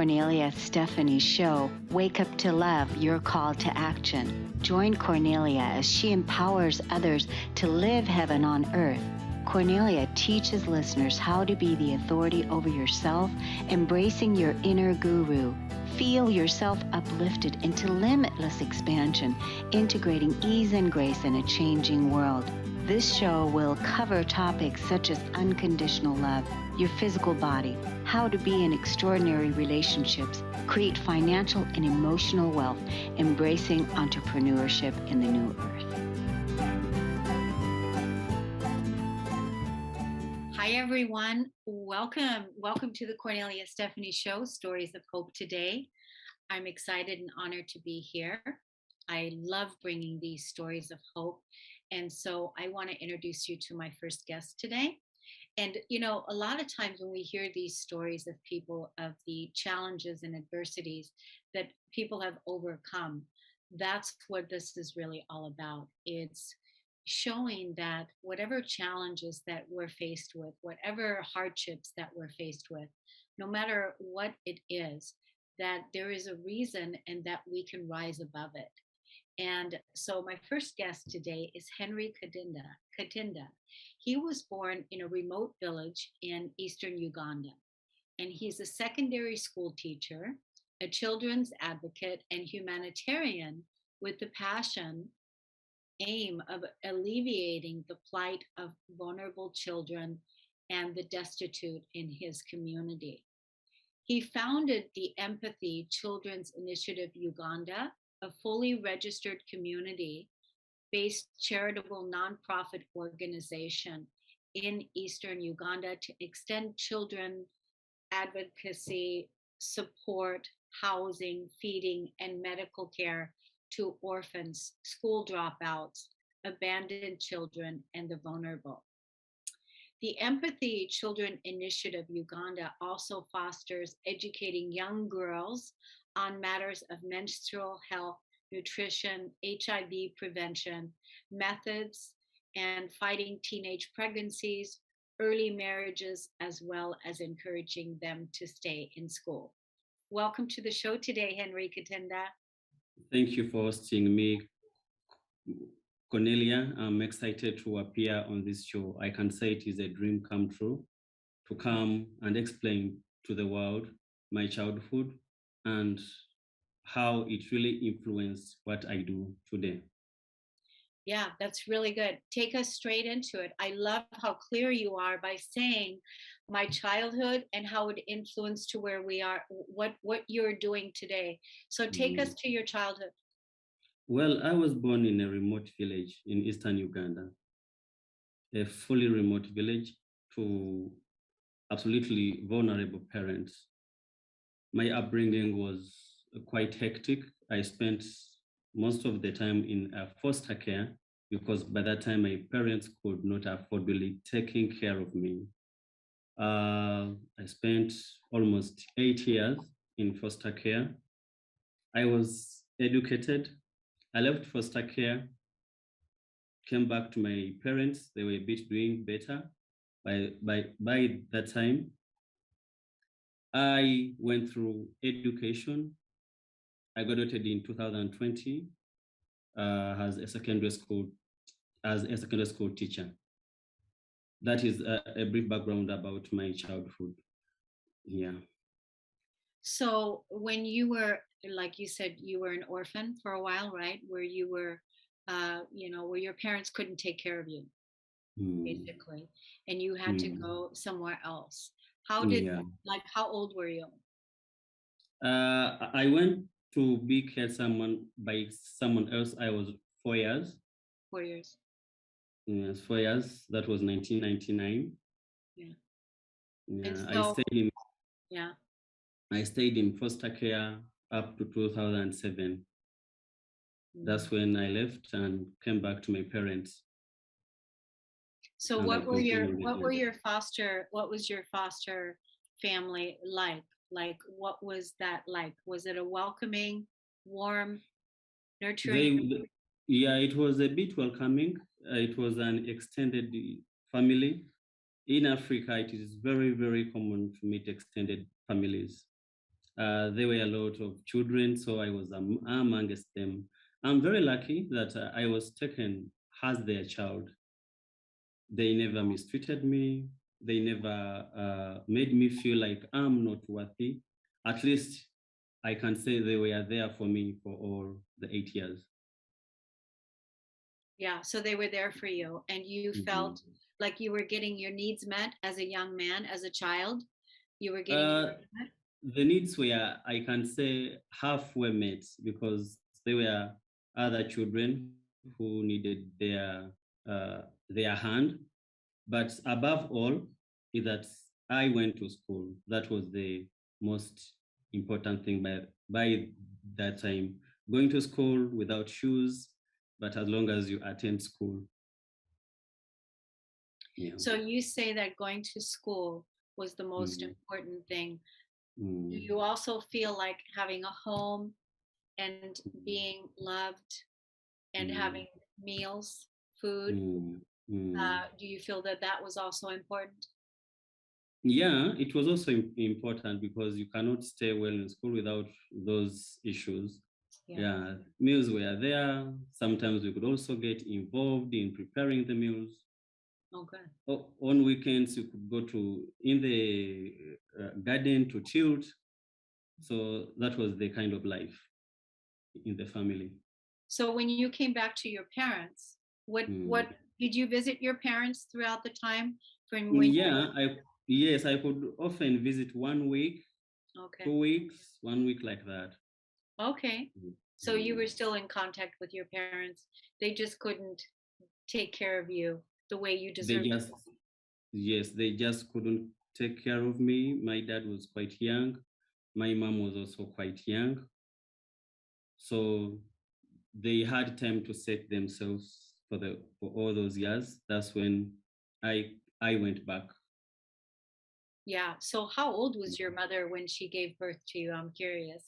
Kornelia Stephanie's show, Wake Up to Love, Your Call to Action. Join Kornelia as she empowers others to live heaven on earth. Kornelia teaches listeners how to be the authority over yourself, embracing your inner guru. Feel yourself uplifted into limitless expansion, integrating ease and grace in a changing world. This show will cover topics such as unconditional love, your physical body, how to be in extraordinary relationships, create financial and emotional wealth, embracing entrepreneurship in the new earth. Hi, everyone. Welcome to the Kornelia Stephanie Show, Stories of Hope today. I'm excited and honored to be here. I love bringing these stories of hope. And so I want to introduce you to my first guest today. And, you know, a lot of times when we hear these stories of people, of the challenges and adversities that people have overcome, that's what this is really all about. It's showing that whatever challenges that we're faced with, whatever hardships that we're faced with, no matter what it is, that there is a reason and that we can rise above it. And so my first guest today is Henry Katinda. He was born in a remote village in eastern Uganda, and he's a secondary school teacher, a children's advocate, and humanitarian with the aim of alleviating the plight of vulnerable children and the destitute in his community. He founded the Empathy Children's Initiative Uganda, a fully registered community-based charitable nonprofit organization in Eastern Uganda to extend children advocacy, support, housing, feeding, and medical care to orphans, school dropouts, abandoned children, and the vulnerable. The Empathy Children Initiative Uganda also fosters educating young girls on matters of menstrual health, nutrition, HIV prevention, methods, and fighting teenage pregnancies, early marriages, as well as encouraging them to stay in school. Welcome to the show today, Henry Katinda. Thank you for hosting me, Kornelia. I'm excited to appear on this show. I can say it is a dream come true to come and explain to the world my childhood and how it really influenced what I do today. Yeah, that's really good. Take us straight into it. I love how clear you are by saying my childhood and how it influenced to where we are, what you're doing today. So take us to your childhood. Well, I was born in a remote village in eastern Uganda, a fully remote village to absolutely vulnerable parents. My upbringing was quite hectic. I spent most of the time in foster care because by that time my parents could not afford really taking care of me. I spent almost 8 years in foster care. I was educated. I left foster care, came back to my parents. They were a bit doing better. By that time, I went through education. I graduated in 2020 as a secondary school teacher. That is a brief background about my childhood. Yeah. So when you were, like you said, you were an orphan for a while, right? Where you were, where your parents couldn't take care of you, basically, and you had to go somewhere else. How how old were you? I went to be cared by someone else. I was 4 years. 4 years. Yes, 4 years. That was 1999. Yeah. Yeah. Yeah. I stayed in foster care up to 2007. That's when I left and came back to my parents. So what was your foster family like? Like, what was that like? Was it a welcoming, warm, nurturing? It was a bit welcoming. It was an extended family. In Africa, it is very, very common to meet extended families. There were a lot of children, so I was amongst them. I'm very lucky that I was taken as their child. They never mistreated me. They never made me feel like I'm not worthy. At least I can say they were there for me for all the 8 years. Yeah, so they were there for you, and you Mhm. felt like you were getting your needs met as a young man, as a child. You were getting your Uh, needs met. the needs were, I can say, half were met because there were other children who needed their hand. But above all, is that I went to school. That was the most important thing by that time. Going to school without shoes, but as long as you attend school. Yeah. So you say that going to school was the most Mm, important thing. Do mm, you also feel like having a home and being loved and mm, having meals, food? mm, mm. Do you feel that that was also important? Yeah, it was also important because you cannot stay well in school without those issues. Yeah. Yeah, meals were there. Sometimes we could also get involved in preparing the meals. Okay. On weekends, you could go to in the garden to tilt. So that was the kind of life in the family. So when you came back to your parents, what Mm. did you visit your parents throughout the time from when you Yeah, yes, I could often visit 1 week, okay. 2 weeks, 1 week like that. Okay. So you Mm. were still in contact with your parents. They just couldn't take care of you the way you They deserved just, yes, they just couldn't take care of me. My dad was quite young. My mom was also quite young. So they had time to set themselves for all those years. That's when I went back. Yeah. So how old was your mother when she gave birth to you? I'm curious.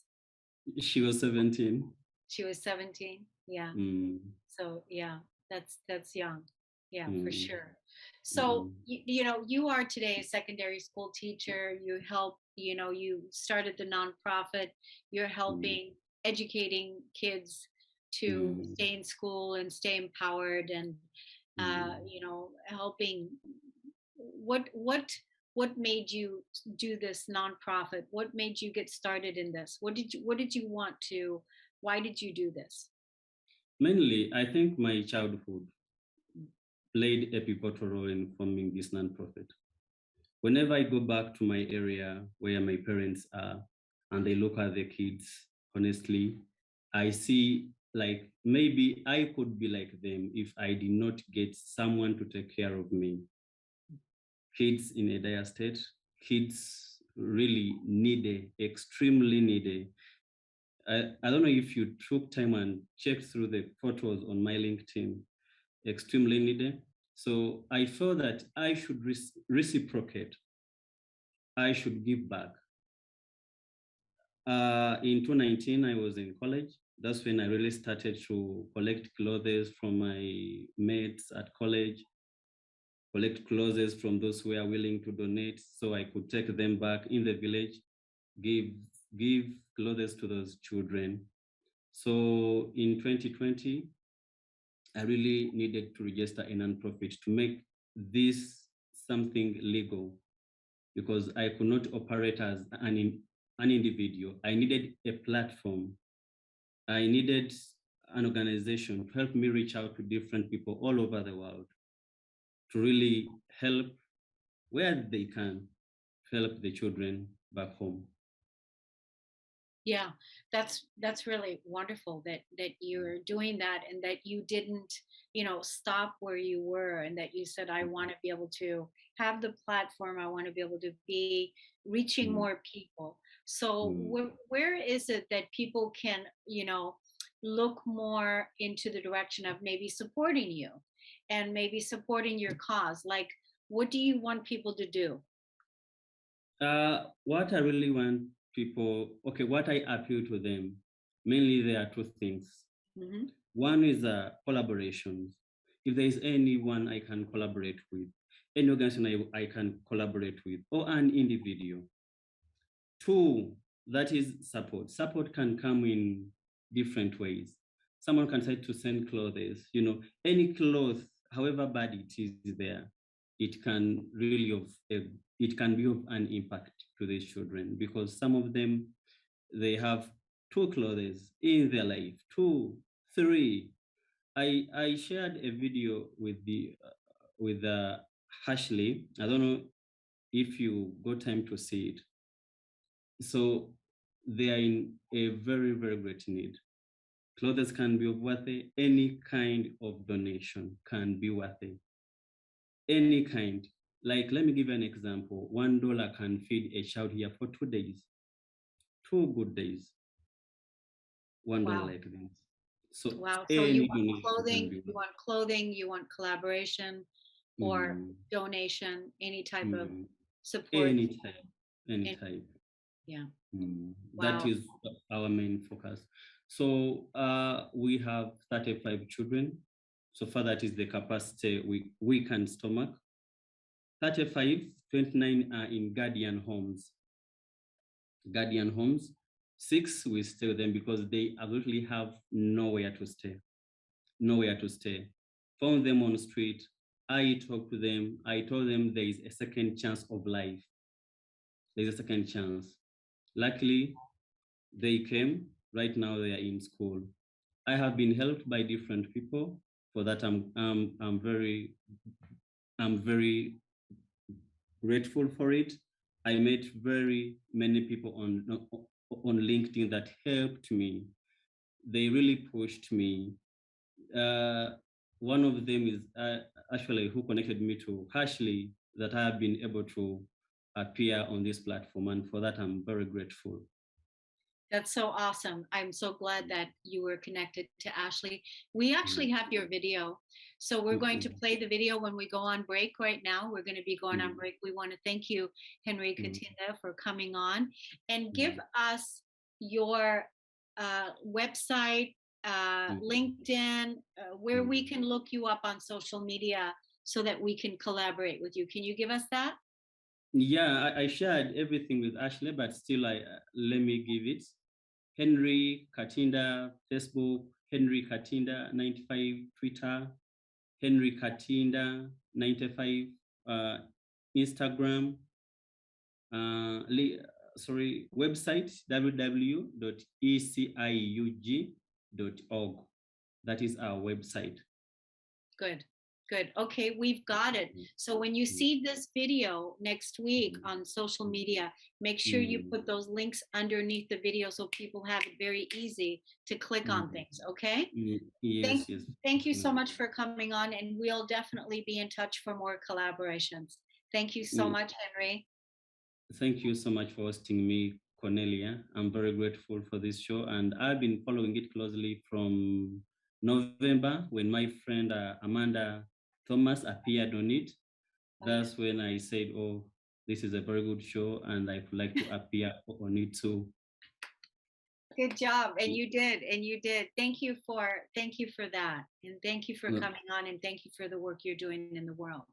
She was 17. She was 17. Yeah. Mm, So yeah, that's young. Yeah, for mm, sure. So mm, you are today a secondary school teacher. You help, you started the nonprofit. You're mm, helping educating kids to mm, stay in school and stay empowered and mm. helping what made you do this nonprofit? What made you get started in this? What did you want to why did you do this? Mainly, I think my childhood played a pivotal role in forming this nonprofit. Whenever I go back to my area where my parents are and they look at the kids, honestly, I see like maybe I could be like them if I did not get someone to take care of me. Kids in a dire state, kids really needy, extremely needy. I don't know if you took time and checked through the photos on my LinkedIn, extremely needy. So I felt that I should reciprocate. I should give back. In 2019, I was in college. That's when I really started to collect clothes from my mates at college, collect clothes from those who are willing to donate so I could take them back in the village, give, give clothes to those children. So in 2020, I really needed to register a nonprofit to make this something legal because I could not operate as an individual. I needed a platform. I needed an organization to help me reach out to different people all over the world to really help where they can help the children back home. Yeah, that's really wonderful that you're doing that and that you didn't, stop where you were and that you said, I want to be able to have the platform, I want to be able to be reaching Mm, more people. So mm. where is it that people can, look more into the direction of maybe supporting you and maybe supporting your cause? Like, what do you want people to do? What I really want people, okay, what I appeal to them, mainly there are two things. Hmm. One is collaborations. If there is anyone I can collaborate with, any organization I can collaborate with, or an individual. Two, that is support. Support can come in different ways. Someone can try to send clothes, any cloth, however bad it is there, it can really it can be of an impact to these children, because some of them, they have two clothes in their life, two, three. I shared a video with Ashley. I don't know if you got time to see it. So they are in a very, very great need. Clothes can be worth it. Any kind of donation can be worth it. Any kind. Like, let me give you an example. $1 can feed a child here for 2 days, 2 good days. $1 Wow. like this. So Wow. So you any want donation can be worth clothing, you want collaboration it. or donation, any type of support. Any type, any And type. yeah. That Wow. is our main focus. So we have 35 children. So far, that is the capacity we can stomach. 35, 29 are in guardian homes. Guardian homes. 6, we stay with them because they absolutely have nowhere to stay. Nowhere to stay. Found them on the street. I talked to them. I told them there is a second chance of life. There's a second chance. Luckily, they came. Right now, they are in school. I have been helped by different people. For that, I'm very grateful for it. I met very many people on LinkedIn that helped me. They really pushed me. One of them is actually who connected me to Ashley, that I have been able to appear on this platform, and for that I'm very grateful. That's so awesome. I'm so glad that you were connected to Ashley. We actually have your video. So we're going to play the video when we go on break right now. We're going to be going on break. We want to thank you, Henry Katinda, for coming on, and give us your website, LinkedIn, where we can look you up on social media so that we can collaborate with you. Can you give us that? Yeah, I shared everything with Ashley, but still, let me give it. Henry Katinda, Facebook, Henry Katinda 95, Twitter, Henry Katinda 95, Instagram, website www.eciug.org. That is our website. Good. Good. Okay, we've got it. So when you see this video next week on social media, make sure you put those links underneath the video so people have it very easy to click on things. Okay? Yes, Thank you so much for coming on, and we'll definitely be in touch for more collaborations. Thank you so much, Henry. Thank you so much for hosting me, Kornelia. I'm very grateful for this show, and I've been following it closely from November when my friend Amanda Thomas appeared on it. That's when I said, oh, this is a very good show and I would like to appear on it too. Good job. And you did. Thank you for that. And thank you for coming on, and thank you for the work you're doing in the world.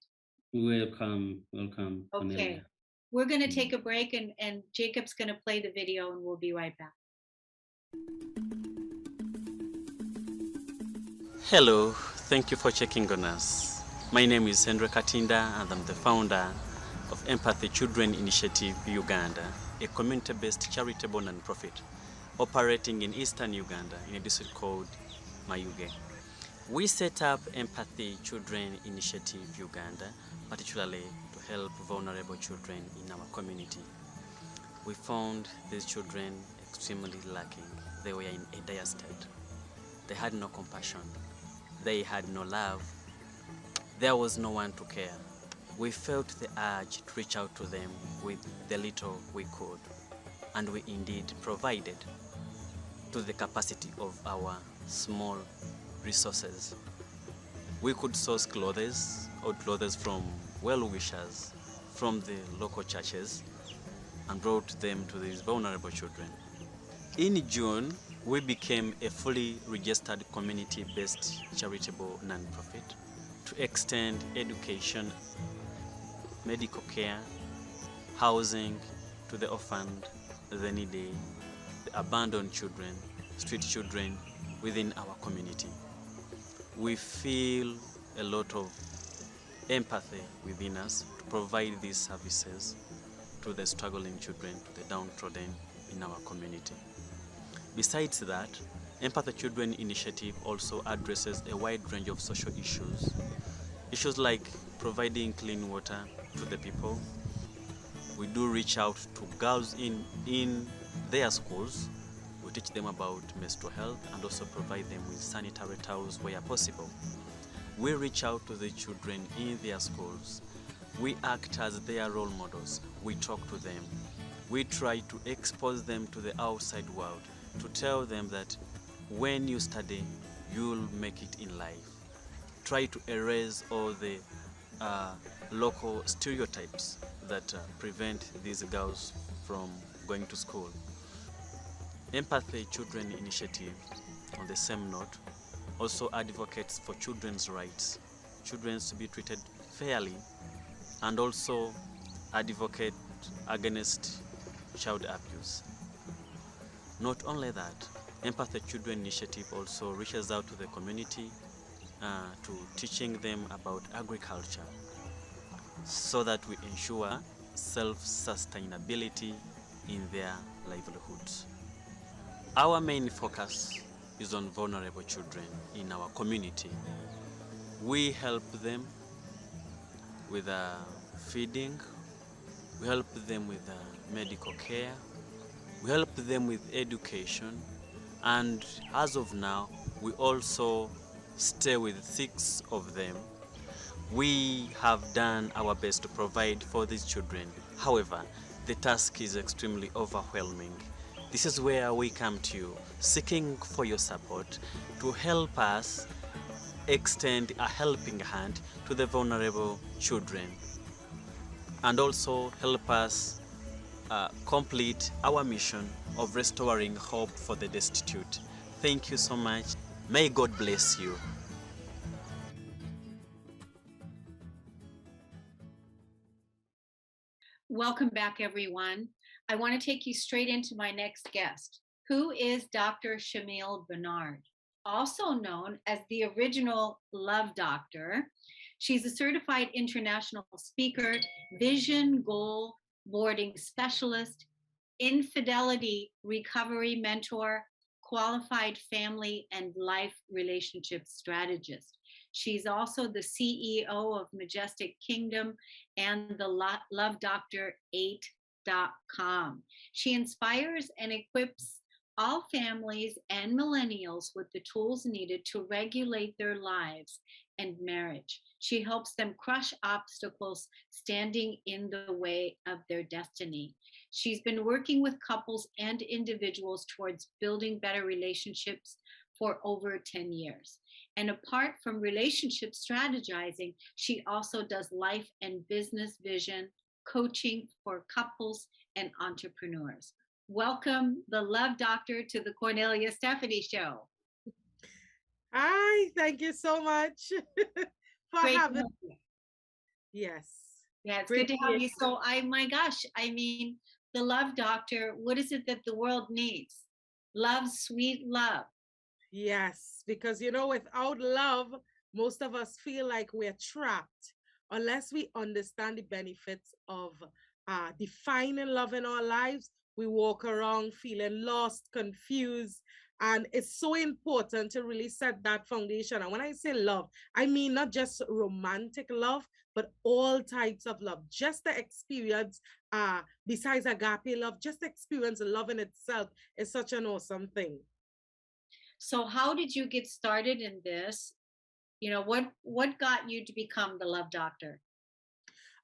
Welcome. Okay. Kornelia. We're going to take a break, and Jacob's going to play the video, and we'll be right back. Hello, thank you for checking on us. My name is Henry Katinda, and I'm the founder of Empathy Children Initiative Uganda, a community-based charitable non-profit operating in eastern Uganda in a district called Mayuge. We set up Empathy Children Initiative Uganda, particularly to help vulnerable children in our community. We found these children extremely lacking. They were in a dire state. They had no compassion. They had no love. There was no one to care. We felt the urge to reach out to them with the little we could, and we indeed provided to the capacity of our small resources. We could source clothes from well-wishers from the local churches and brought them to these vulnerable children. In June, we became a fully registered community-based charitable non-profit to extend education, medical care, housing to the orphaned the needy, the abandoned children, street children within our community. We feel a lot of empathy within us to provide these services to the struggling children, to the downtrodden in our community. Besides that, Empathy Children Initiative also addresses a wide range of social issues. Issues like providing clean water to the people. We do reach out to girls in their schools. We teach them about menstrual health and also provide them with sanitary towels where possible. We reach out to the children in their schools. We act as their role models. We talk to them. We try to expose them to the outside world, to tell them that when you study, you'll make it in life. Try to erase all the local stereotypes that prevent these girls from going to school. Empathy Children Initiative, on the same note, also advocates for children's rights, children to be treated fairly, and also advocate against child abuse. Not only that, Empathy Children Initiative also reaches out to the community to teaching them about agriculture so that we ensure self-sustainability in their livelihoods. Our main focus is on vulnerable children in our community. We help them with feeding, we help them with medical care, we help them with education, and as of now, we also stay with 6 of them. We have done our best to provide for these children. However, the task is extremely overwhelming. This is where we come to you, seeking for your support to help us extend a helping hand to the vulnerable children and also help us complete our mission of restoring hope for the destitute. Thank you so much. May God bless you. Welcome back, everyone. I want to take you straight into my next guest, who is Dr. Shamile Bernard, also known as the original Love Doctor. She's a certified international speaker, vision goal boarding specialist, infidelity recovery mentor, qualified family and life relationship strategist. She's also the CEO of Majestic Kingdom and the Love Doctor 8.com. She inspires and equips all families and millennials with the tools needed to regulate their lives and marriage. She helps them crush obstacles standing in the way of their destiny. She's been working with couples and individuals towards building better relationships for over 10 years. And apart from relationship strategizing, she also does life and business vision coaching for couples and entrepreneurs. Welcome, the Love Doctor, to the Kornelia Stephanie Show. Hi, thank you so much for Great having me. Yes. Yeah, it's Great good to have you. So, my gosh, I mean, the Love Doctor, what is it that the world needs? Love, sweet love. Yes, because without love, most of us feel like we're trapped unless we understand the benefits of defining love in our lives. We walk around feeling lost, confused, and it's so important to really set that foundation. And when I say love, I mean not just romantic love, but all types of love. Just the experience, besides agape love, just the experience of love in itself is such an awesome thing. So how did you get started in this? What got you to become the Love Doctor?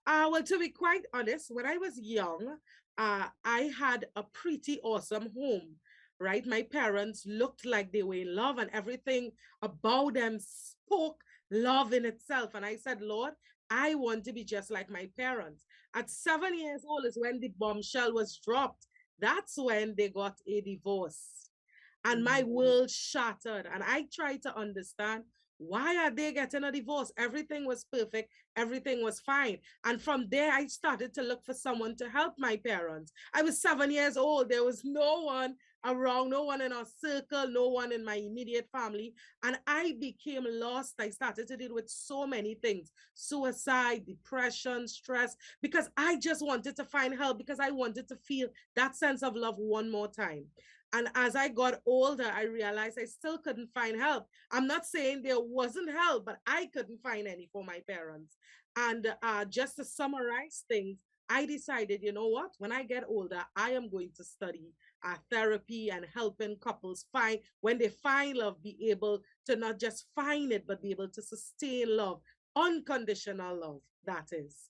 Well, to be quite honest, when I was young, I had a pretty awesome home, right? My parents looked like they were in love and everything about them spoke love in itself. And I said, Lord, I want to be just like my parents. At 7 years old is when the bombshell was dropped. That's when they got a divorce. and my world shattered. And I tried to understand, why are they getting a divorce? Everything was perfect. Everything was fine. And from there, I started to look for someone to help my parents. I was 7 years old. There was no one around, no one in our circle, no one in my immediate family. And I became lost. I started to deal with so many things: suicide, depression, stress, because I just wanted to find help, because I wanted to feel that sense of love one more time. And as I got older, I realized I still couldn't find help. I'm not saying there wasn't help, but I couldn't find any for my parents. And just to summarize things, I decided, you know what? When I get older, I am going to study therapy and helping couples find, when they find love, be able to not just find it, but be able to sustain love, unconditional love, that is.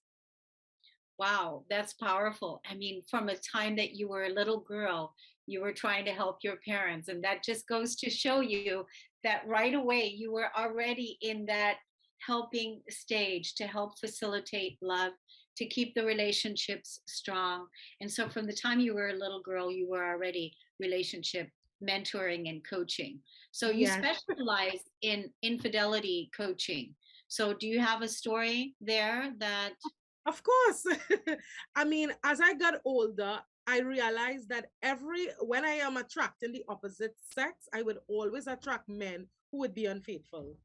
Wow, that's powerful. I mean, from a time that you were a little girl, you were trying to help your parents. And that just goes to show you that right away you were already in that helping stage to help facilitate love, to keep the relationships strong. And so from the time you were a little girl, you were already relationship mentoring and coaching. So you Yes. specialize in infidelity coaching. So do you have a story there that Of course. I mean, as I got older, I realized that when I am attracting the opposite sex, I would always attract men who would be unfaithful.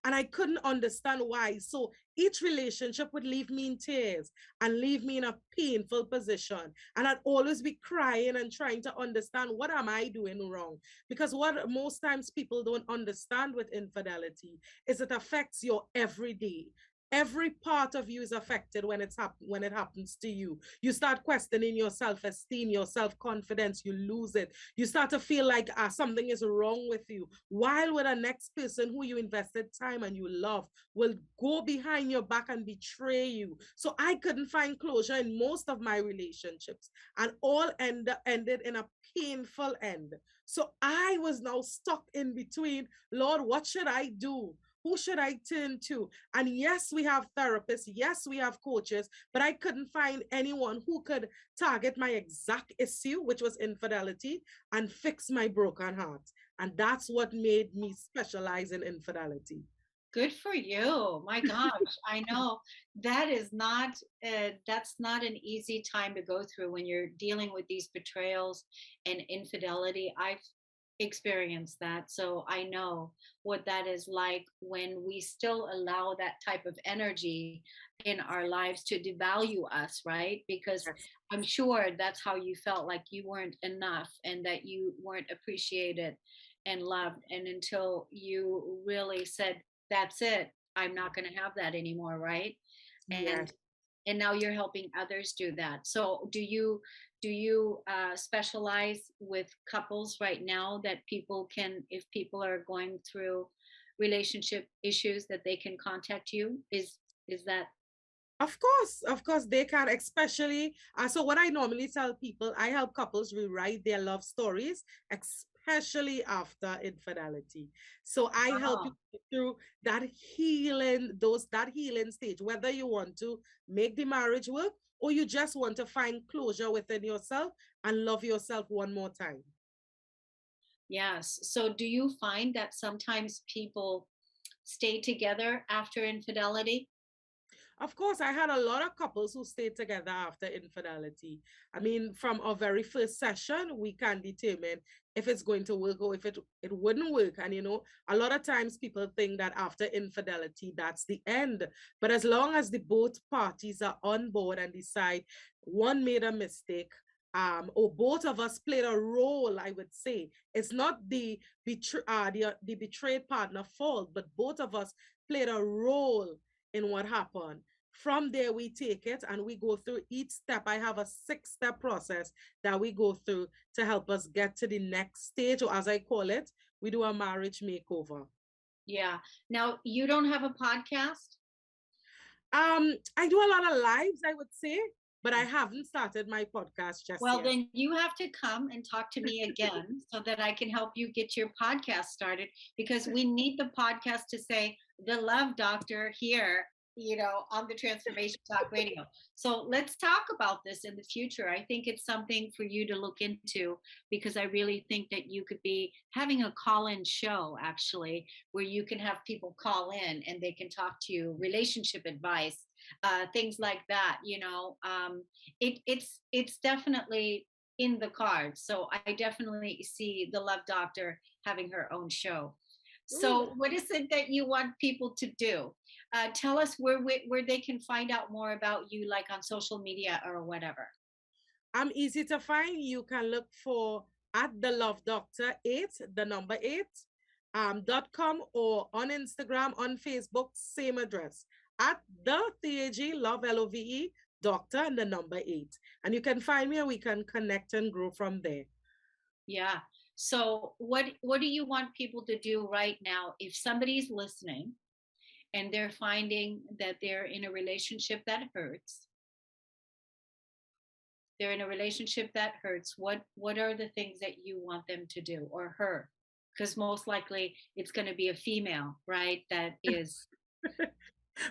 And I couldn't understand why. So each relationship would leave me in tears and leave me in a painful position. And I'd always be crying and trying to understand, what am I doing wrong? Because what most times people don't understand with infidelity is it affects your everyday. Every part of you is affected when it happens to you. You start questioning your self-esteem, your self-confidence. You lose it. You start to feel like something is wrong with you. While with the next person who you invested time and you love will go behind your back and betray you. So I couldn't find closure in most of my relationships, and all ended in a painful end. So I was now stuck in between. Lord, what should I do? Who should I turn to? And yes, we have therapists. Yes, we have coaches, but I couldn't find anyone who could target my exact issue, which was infidelity, and fix my broken heart. And that's what made me specialize in infidelity. good for you? My gosh, I know that is not that's not an easy time to go through when you're dealing with these betrayals and infidelity. I've experienced that, so I know what that is like when we still allow that type of energy in our lives to devalue us, right? Because Yes. I'm sure that's how you felt, like you weren't enough and that you weren't appreciated and loved. And until you really said, that's it, I'm not going to have that anymore, right? Yes. And now you're helping others do that. So do you specialize with couples right now, that people can, if people are going through relationship issues, that they can contact you? Is that Of course, they can, especially. So, what I normally tell people, I help couples rewrite their love stories, especially after infidelity. So, I help you wow? through that healing stage, whether you want to make the marriage work or you just want to find closure within yourself and love yourself one more time. Yes. So do you find that sometimes people stay together after infidelity? Of course, I had a lot of couples who stayed together after infidelity. I mean, from our very first session, we can determine if it's going to work or if it wouldn't work. And, a lot of times people think that after infidelity, that's the end. But as long as the both parties are on board and decide one made a mistake, or both of us played a role, I would say. It's not the betrayed partner fault, but both of us played a role in what happened. From there, we take it and we go through each step. I have a 6-step process that we go through to help us get to the next stage, or as I call it, we do a marriage makeover. Yeah. Now you don't have a podcast? I do a lot of lives, I would say, but I haven't started my podcast just Well, yet. then you have to come and talk to me again so that I can help you get your podcast started, because we need the podcast to say the love doctor here on the Transformation Talk Radio. So let's talk about this in the future. I think it's something for you to look into, because I really think that you could be having a call-in show, actually, where you can have people call in and they can talk to you, relationship advice, things like that. It's definitely in the cards. So I definitely see the Love Doctor having her own show. So what is it that you want people to do? Tell us where they can find out more about you, like on social media or whatever. I'm easy to find. You can look for at the Love Doctor 8, the number 8, .com, or on Instagram, on Facebook, same address, at the TAG Love LOVE Doctor and the number 8. And you can find me and we can connect and grow from there. Yeah. So what do you want people to do right now if somebody's listening and they're finding that they're in a relationship that hurts? They're in a relationship that hurts. What are the things that you want them to do, or her? Because most likely it's going to be a female, right? That is.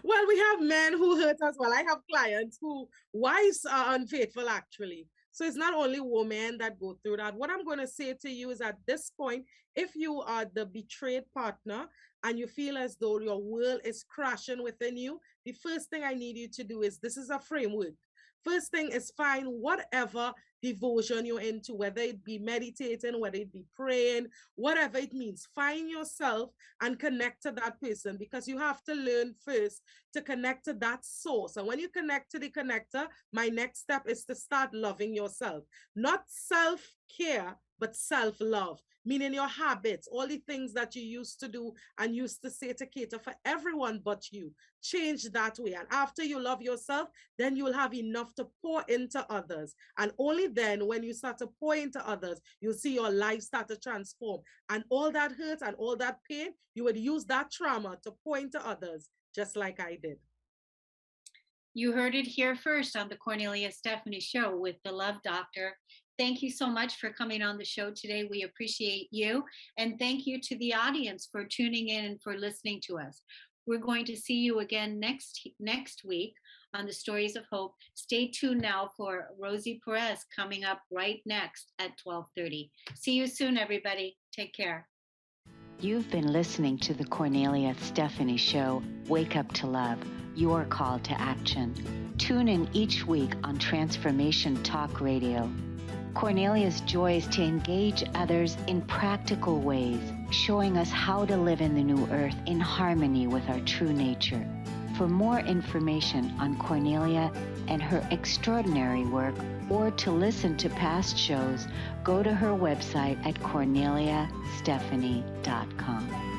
Well, we have men who hurt as well. I have clients who wives are unfaithful, actually. So it's not only women that go through that. What I'm going to say to you is, at this point, if you are the betrayed partner and you feel as though your world is crashing within you, the first thing I need you to do is, this is a framework. First thing is, find whatever devotion you're into, whether it be meditating, whether it be praying, whatever it means. Find yourself and connect to that person, because you have to learn first to connect to that source. And when you connect to the connector, my next step is to start loving yourself. Not self-care, but self-love, meaning your habits, all the things that you used to do and used to say to cater for everyone but you. Change that way. And after you love yourself, then you will have enough to pour into others. And only then, when you start to pour into others, you'll see your life start to transform. And all that hurt and all that pain, you would use that trauma to pour into others, just like I did. You heard it here first on the Kornelia Stephanie Show with the Love Doctor. Thank you so much for coming on the show today. We appreciate you. And thank you to the audience for tuning in and for listening to us. We're going to see you again next week on the Stories of Hope. Stay tuned now for Rosie Perez coming up right next at 12:30. See you soon, everybody. Take care. You've been listening to the Kornelia Stephanie Show, Wake Up to Love, your call to action. Tune in each week on Transformation Talk Radio. Kornelia's joy is to engage others in practical ways, showing us how to live in the new earth in harmony with our true nature. For more information on Kornelia and her extraordinary work, or to listen to past shows, go to her website at korneliastephanie.com.